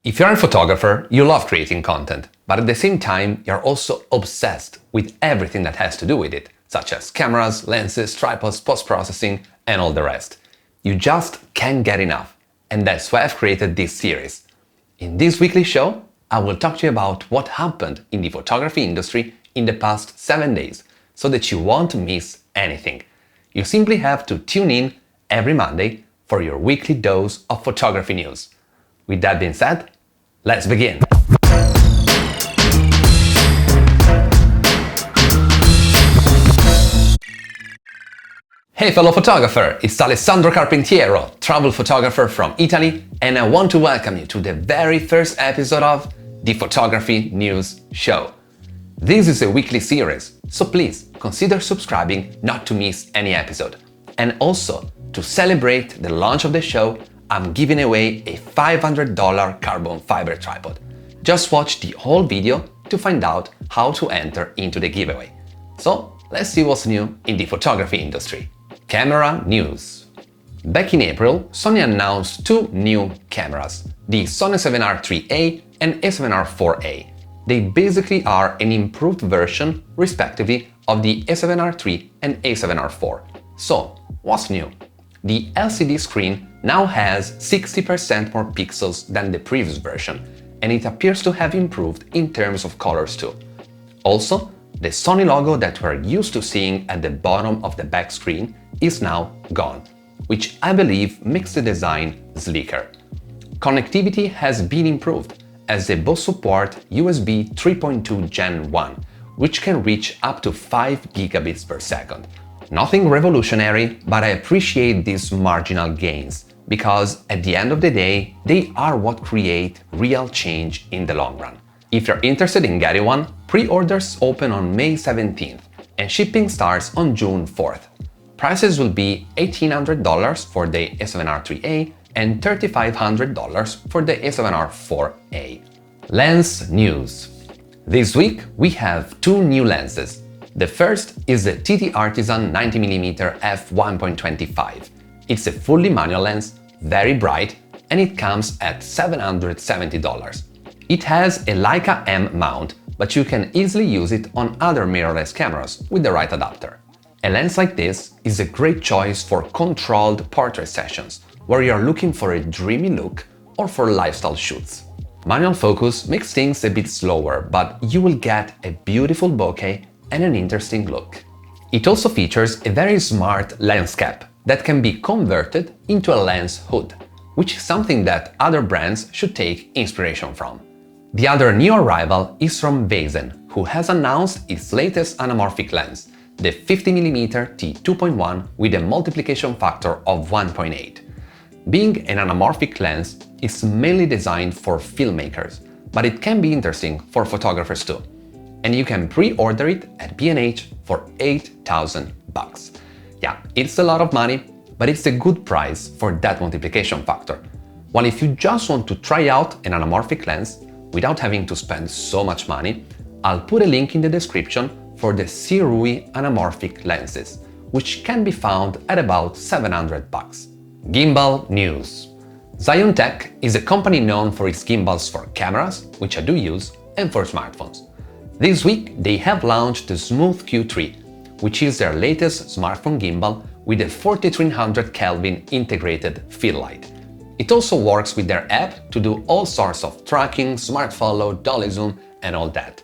If you're a photographer, you love creating content, but at the same time, you're also obsessed with everything that has to do with it, such as cameras, lenses, tripods, post-processing, and all the rest. You just can't get enough, and that's why I've created this series. In this weekly show, I will talk to you about what happened in the photography industry in the past 7 days, so that you won't miss anything. You simply have to tune in every Monday for your weekly dose of photography news. With that being said, let's begin! Hey fellow photographer, it's Alessandro Carpentiero, travel photographer from Italy, and I want to welcome you to the very first episode of the Photography News Show. This is a weekly series, so please consider subscribing not to miss any episode. And also, to celebrate the launch of the show, I'm giving away a $500 carbon fiber tripod. Just watch the whole video to find out how to enter into the giveaway. So, let's see what's new in the photography industry. Camera news. Back in April, Sony announced two new cameras, the Sony A7R IIIA and A7R IVA. They basically are an improved version, respectively, of the A7R III and A7R IV. So, what's new? The LCD screen now has 60% more pixels than the previous version, and it appears to have improved in terms of colors too. Also, the Sony logo that we're used to seeing at the bottom of the back screen is now gone, which I believe makes the design sleeker. Connectivity has been improved, as they both support USB 3.2 Gen 1, which can reach up to 5 gigabits per second. Nothing revolutionary, but I appreciate these marginal gains, because at the end of the day, they are what create real change in the long run. If you're interested in getting one, pre-orders open on May 17th and shipping starts on June 4th. Prices will be $1,800 for the A7R IIIA and $3,500 for the A7R IVA. Lens news. This week we have two new lenses. The first is the TT Artisan 90mm f1.25. It's a fully manual lens, very bright, and it comes at $770. It has a Leica M mount, but you can easily use it on other mirrorless cameras with the right adapter. A lens like this is a great choice for controlled portrait sessions, where you're looking for a dreamy look or for lifestyle shoots. Manual focus makes things a bit slower, but you will get a beautiful bokeh and an interesting look. It also features a very smart lens cap that can be converted into a lens hood, which is something that other brands should take inspiration from. The other new arrival is from Vazen, who has announced its latest anamorphic lens, the 50mm t2.1 with a multiplication factor of 1.8. Being an anamorphic lens, it's mainly designed for filmmakers, but it can be interesting for photographers too. And you can pre-order it at B&H for $8,000. Yeah, it's a lot of money, but it's a good price for that multiplication factor. While if you just want to try out an anamorphic lens without having to spend so much money, I'll put a link in the description for the Sirui anamorphic lenses, which can be found at about $700. Gimbal news. Zion Tech is a company known for its gimbals for cameras, which I do use, and for smartphones. This week they have launched the Smooth Q3, which is their latest smartphone gimbal with a 4300 Kelvin integrated fill light. It also works with their app to do all sorts of tracking, smart follow, dolly zoom, and all that.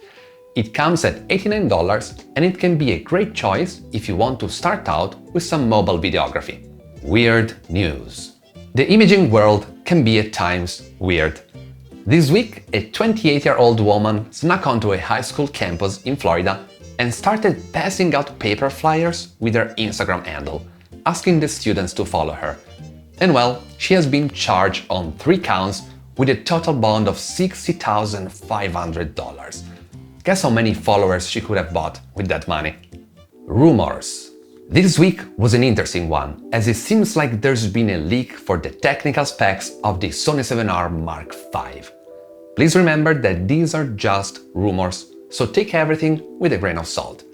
It comes at $89 and it can be a great choice if you want to start out with some mobile videography. Weird news. The imaging world can be at times weird. This week, a 28-year-old woman snuck onto a high school campus in Florida and started passing out paper flyers with her Instagram handle, asking the students to follow her. And well, she has been charged on 3 counts with a total bond of $60,500. Guess how many followers she could have bought with that money? Rumors. This week was an interesting one, as it seems like there's been a leak for the technical specs of the Sony A7R Mark V. Please remember that these are just rumors, so take everything with a grain of salt.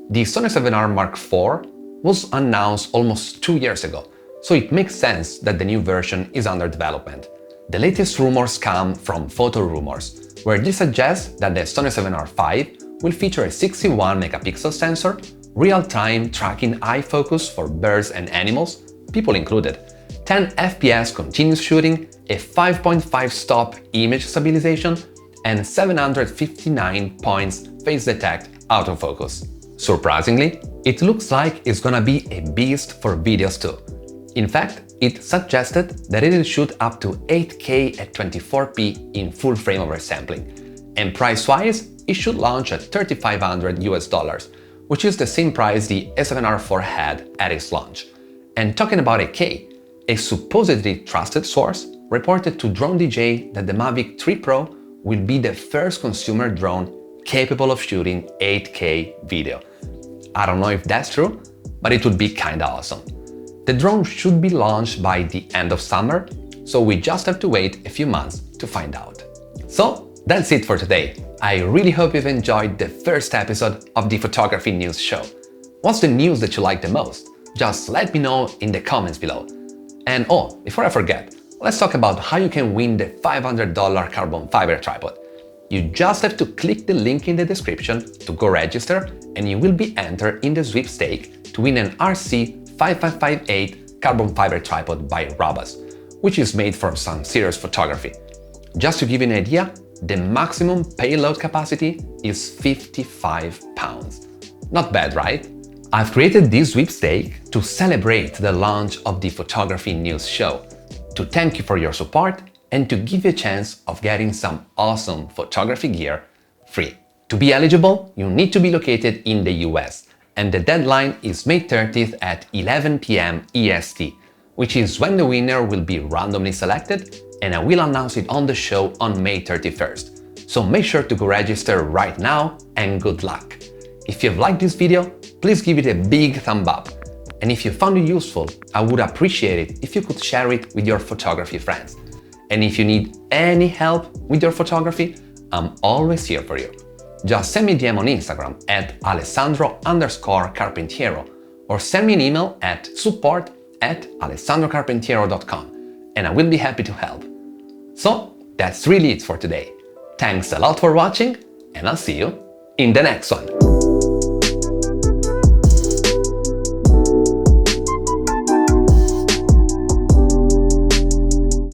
The Sony A7R Mark IV was announced almost 2 years ago, so it makes sense that the new version is under development. The latest rumors come from Photo Rumors, where they suggest that the Sony 7R5 will feature a 61 megapixel sensor, real-time tracking eye focus for birds and animals, people included, 10 FPS continuous shooting, a 5.5 stop image stabilization, and 759 points face detect autofocus. Surprisingly, it looks like it's gonna be a beast for videos too. In fact, it suggested that it'll shoot up to 8K at 24p in full frame oversampling, and price-wise, it should launch at $3,500 which is the same price the A7R4 had at its launch. And talking about 8K, a supposedly trusted source reported to Drone DJ that the Mavic 3 Pro will be the first consumer drone capable of shooting 8K video. I don't know if that's true, but it would be kinda awesome. The drone should be launched by the end of summer, so we just have to wait a few months to find out. So that's it for today. I really hope you've enjoyed the first episode of the Photography News Show. What's the news that you like the most? Just let me know in the comments below. And before I forget, let's talk about how you can win the $500 carbon fiber tripod. You just have to click the link in the description to go register, and you will be entered in the sweepstake to win an RC5558 carbon fiber tripod by Robas, which is made from some serious photography. Just to give you an idea, the maximum payload capacity is 55 pounds. Not bad, right? I've created this sweepstake to celebrate the launch of the Photography News Show, to thank you for your support, and to give you a chance of getting some awesome photography gear free. To be eligible, you need to be located in the US, and the deadline is May 30th at 11 p.m. EST, which is when the winner will be randomly selected, and I will announce it on the show on May 31st. So make sure to go register right now, and good luck! If you've liked this video, please give it a big thumb up. And if you found it useful, I would appreciate it if you could share it with your photography friends. And if you need any help with your photography, I'm always here for you. Just send me a DM on Instagram at Alessandro_Carpentiero, or send me an email at support@alessandrocarpentiero.com, and I will be happy to help. So that's really it for today. Thanks a lot for watching, and I'll see you in the next one.